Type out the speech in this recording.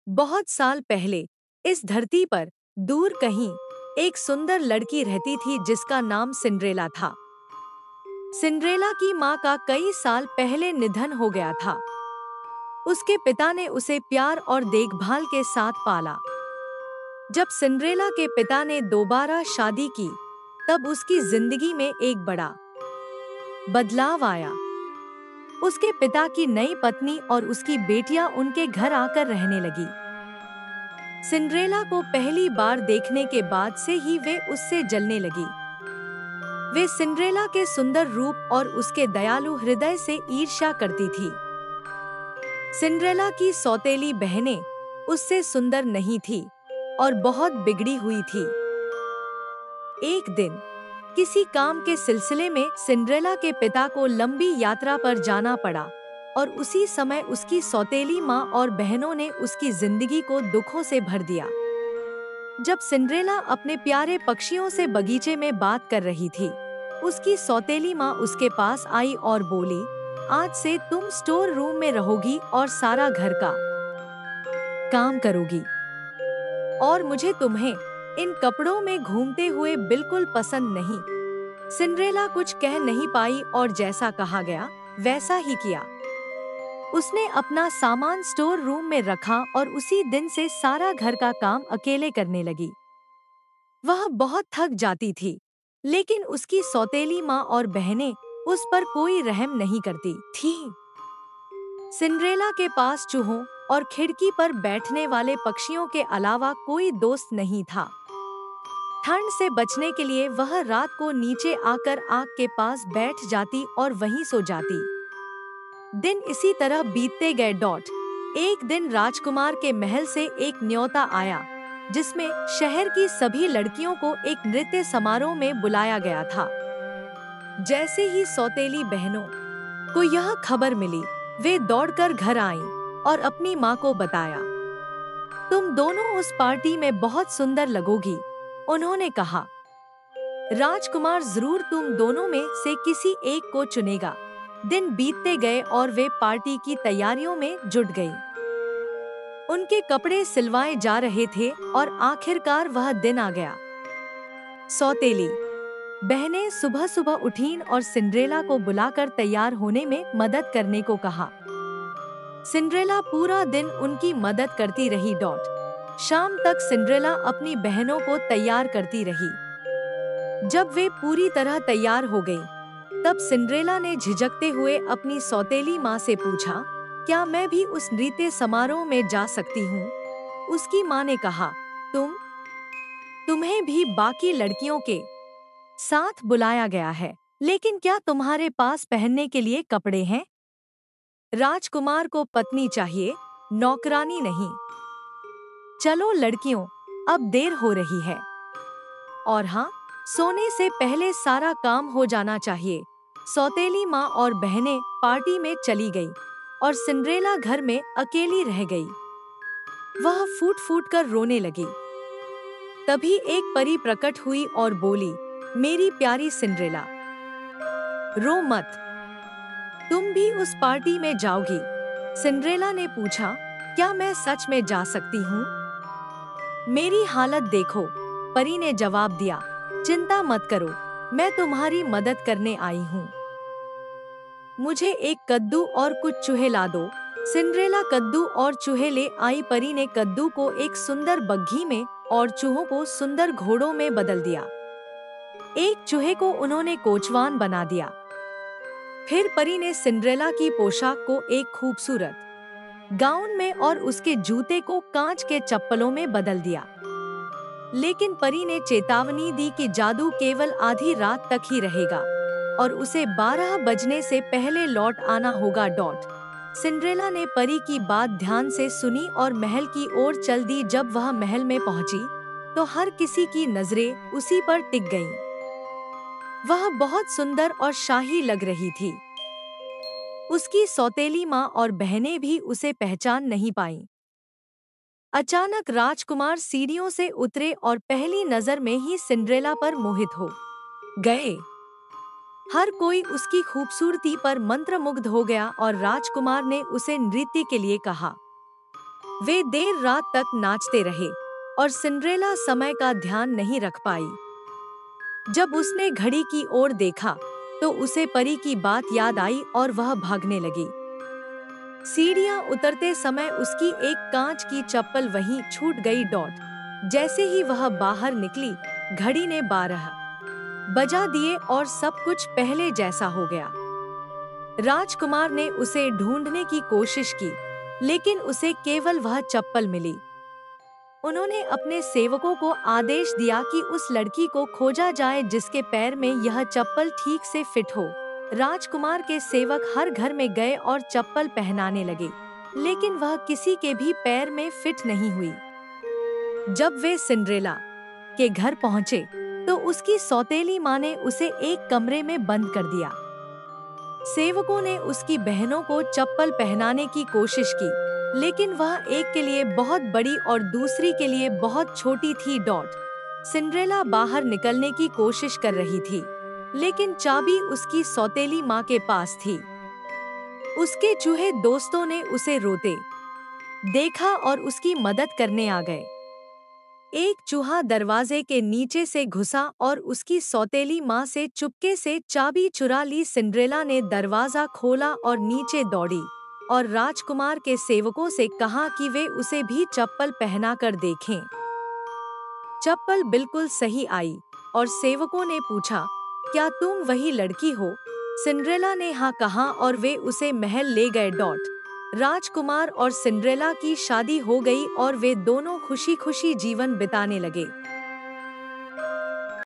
बहुत साल पहले इस धरती पर दूर कहीं एक सुंदर लड़की रहती थी जिसका नाम सिंड्रेला था। सिंड्रेला की माँ का कई साल पहले निधन हो गया था। उसके पिता ने उसे प्यार और देखभाल के साथ पाला। जब सिंड्रेला के पिता ने दोबारा शादी की, तब उसकी जिंदगी में एक बड़ा बदलाव आया। उसके पिता की नई पत्नी और उसकी बेटियां उनके घर आकर रहने लगी। सिंड्रेला को पहली बार देखने के बाद से ही वे उससे जलने लगी। वे सिंड्रेला के सुंदर रूप और उसके दयालु हृदय से ईर्ष्या करती थी। सिंड्रेला की सौतेली बहनें उससे सुंदर नहीं थी और बहुत बिगड़ी हुई थी। एक दिन किसी काम के सिलसिले में सिंड्रेला के पिता को लंबी यात्रा पर जाना पड़ा और उसी समय उसकी सौतेली माँ और बहनों ने उसकी जिंदगी को दुखों से भर दिया। जब सिंड्रेला अपने प्यारे पक्षियों से बगीचे में बात कर रही थी, उसकी सौतेली माँ उसके पास आई और बोली, आज से तुम स्टोर रूम में रहोगी और सारा घर का काम करोगी और मुझे तुम्हें इन कपड़ों में घूमते हुए बिल्कुल पसंद नहीं। सिंड्रेला कुछ कह नहीं पाई और जैसा कहा गया वैसा ही किया। उसने अपना सामान स्टोर रूम में रखा और उसी दिन से सारा घर का काम अकेले करने लगी। वह बहुत थक जाती थी, लेकिन उसकी सौतेली माँ और बहनें उस पर कोई रहम नहीं करती थीं। सिंड्रेला के पास चूहों और खिड़की पर बैठने वाले पक्षियों के अलावा कोई दोस्त नहीं था। ठंड से बचने के लिए वह रात को नीचे आकर आग के पास बैठ जाती और वहीं सो जाती। दिन इसी तरह बीतते गए। एक दिन राजकुमार के महल से एक न्योता आया, जिसमें शहर की सभी लड़कियों को एक नृत्य समारोह में बुलाया गया था। जैसे ही सौतेली बहनों को यह खबर मिली, वे दौड़कर घर आईं और अपनी माँ को बताया। तुम दोनों उस पार्टी में बहुत सुंदर लगोगी, उन्होंने कहा। राजकुमार जरूर तुम दोनों में से किसी एक को चुनेगा। दिन बीतते गए और वे पार्टी की तैयारियों में जुट गई। उनके कपड़े सिलवाए जा रहे थे और आखिरकार वह दिन आ गया। सौतेली बहनें सुबह सुबह उठीं और सिंड्रेला को बुलाकर तैयार होने में मदद करने को कहा। सिंड्रेला पूरा दिन उनकी मदद करती रही। शाम तक सिंड्रेला अपनी बहनों को तैयार करती रही। जब वे पूरी तरह तैयार हो गई, तब सिंड्रेला ने झिझकते हुए अपनी सौतेली माँ से पूछा, क्या मैं भी उस नृत्य समारोह में जा सकती हूँ? उसकी माँ ने कहा, तुम्हें भी बाकी लड़कियों के साथ बुलाया गया है, लेकिन क्या तुम्हारे पास पहनने के लिए कपड़े हैं? राजकुमार को पत्नी चाहिए, नौकरानी नहीं। चलो लड़कियों, अब देर हो रही है और हाँ, सोने से पहले सारा काम हो जाना चाहिए। सौतेली माँ और बहनें पार्टी में चली गई और सिंड्रेला घर में अकेली रह गई। वह फूट फूट कर रोने लगी। तभी एक परी प्रकट हुई और बोली, मेरी प्यारी सिंड्रेला, रो मत, तुम भी उस पार्टी में जाओगी। सिंड्रेला ने पूछा, क्या मैं सच में जा सकती हूँ? मेरी हालत देखो, परी ने जवाब दिया, चिंता मत करो, मैं तुम्हारी मदद करने आई हूँ। मुझे एक कद्दू और कुछ चूहे ला दो। सिंड्रेला कद्दू और चूहे ले आई। परी ने कद्दू को एक सुंदर बग्घी में और चूहों को सुंदर घोड़ों में बदल दिया। एक चूहे को उन्होंने कोचवान बना दिया। फिर परी ने सिंड्रेला की पोशाक को एक खूबसूरत गाउन में और उसके जूते को कांच के चप्पलों में बदल दिया। लेकिन परी ने चेतावनी दी कि जादू केवल आधी रात तक ही रहेगा और उसे 12 बजने से पहले लौट आना होगा। सिंड्रेला ने परी की बात ध्यान से सुनी और महल की ओर चल दी। जब वह महल में पहुंची, तो हर किसी की नजरें उसी पर टिक गईं। वह बहुत सुंदर और शाही लग रही थी। उसकी सौतेली माँ और बहनें भी उसे पहचान नहीं पाईं। अचानक राजकुमार सीढ़ियों से उतरे और पहली नजर में ही सिंड्रेला पर मोहित हो गए। हर कोई उसकी खूबसूरती पर मंत्रमुग्ध हो गया और राजकुमार ने उसे नृत्य के लिए कहा। वे देर रात तक नाचते रहे और सिंड्रेला समय का ध्यान नहीं रख पाई। जब उसने घड़ी की ओर देखा तो उसे परी की बात याद आई और वह भागने लगी। सीढ़ियां उतरते समय उसकी एक कांच की चप्पल वहीं छूट गई। जैसे ही वह बाहर निकली, घड़ी ने 12 बजा दिए और सब कुछ पहले जैसा हो गया। राजकुमार ने उसे ढूंढने की कोशिश की, लेकिन उसे केवल वह चप्पल मिली। उन्होंने अपने सेवकों को आदेश दिया कि उस लड़की को खोजा जाए जिसके पैर में यह चप्पल ठीक से फिट हो। राजकुमार के सेवक हर घर में गए और चप्पल पहनाने लगे, लेकिन वह किसी के भी पैर में फिट नहीं हुई। जब वे सिंड्रेला के घर पहुंचे, तो उसकी सौतेली माँ ने उसे एक कमरे में बंद कर दिया। सेवकों ने उसकी बहनों को चप्पल पहनाने की कोशिश की, लेकिन वह एक के लिए बहुत बड़ी और दूसरी के लिए बहुत छोटी थी। सिंड्रेला बाहर निकलने की कोशिश कर रही थी, लेकिन चाबी उसकी सौतेली माँ के पास थी। उसके चूहे दोस्तों ने उसे रोते देखा और उसकी मदद करने आ गए। एक चूहा दरवाजे के नीचे से घुसा और उसकी सौतेली माँ से चुपके से चाबी चुरा ली। सिंड्रेला ने दरवाजा खोला और नीचे दौड़ी और राजकुमार के सेवकों से कहा कि वे उसे भी चप्पल पहनाकर देखें। चप्पल बिल्कुल सही आई और सेवकों ने पूछा, क्या तुम वही लड़की हो? सिंड्रेला ने हाँ कहा और वे उसे महल ले गए। राजकुमार और सिंड्रेला की शादी हो गई और वे दोनों खुशी खुशी जीवन बिताने लगे।